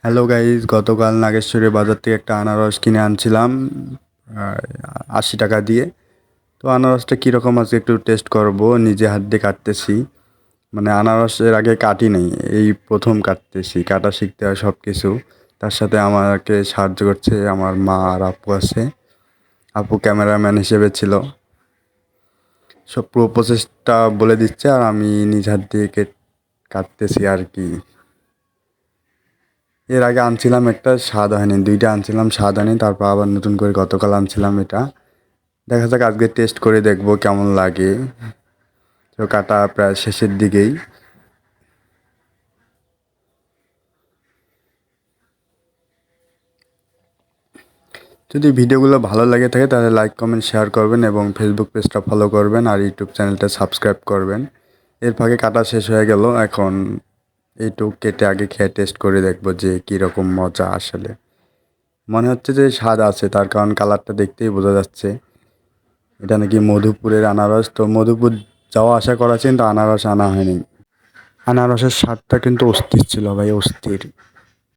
Hello guys, গতকাল নাগেশ্বরী বাজার থেকে একটা আনারস কিনে আনছিলাম 80 টাকা দিয়ে। তো আনারসটা কীরকম আছে একটু টেস্ট করব, নিজে হাত দিয়ে কাটতেছি। মানে আনারসের আগে কাটি নাই, এই প্রথম কাটতেছি, কাটা শিখতে হয় সব কিছু। তার সাথে আমাকে সাহায্য করছে আমার মা আর আপু আছে। আপু ক্যামেরাম্যান হিসেবে ছিল, সব পুরো প্রসেসটা বলে দিচ্ছে আর আমি নিজ হাত দিয়ে কাটতেছি আর কি। এর আগে আনছিলাম একটা, স্বাদ হয়নি, দুইটা আনছিলাম, স্বাদ হয়নি, তারপর আবার নতুন করে গতকাল আনছিলাম এটা। দেখা যাক আজকে টেস্ট করে দেখবো কেমন লাগে। তো কাটা প্রায় শেষের দিকেই। যদি ভিডিওগুলো ভালো লাগে থাকে তাহলে লাইক কমেন্ট শেয়ার করবেন এবং ফেসবুক পেজটা ফলো করবেন আর ইউটিউব চ্যানেলটা সাবস্ক্রাইব করবেন। এর ফাঁকে কাটা শেষ হয়ে গেল, এখন এইটুকু কেটে আগে খেয়ে টেস্ট করে দেখবো যে কীরকম মজা আসলে। মনে হচ্ছে যে স্বাদ আছে, তার কারণ কালারটা দেখতেই বোঝা যাচ্ছে। এটা নাকি মধুপুরের আনারস, তো মধুপুর যাওয়া আসা করা কিন্তু আনারস আনা হয়নি। আনারসের স্বাদটা কিন্তু অস্থির ছিল ভাই, অস্থির।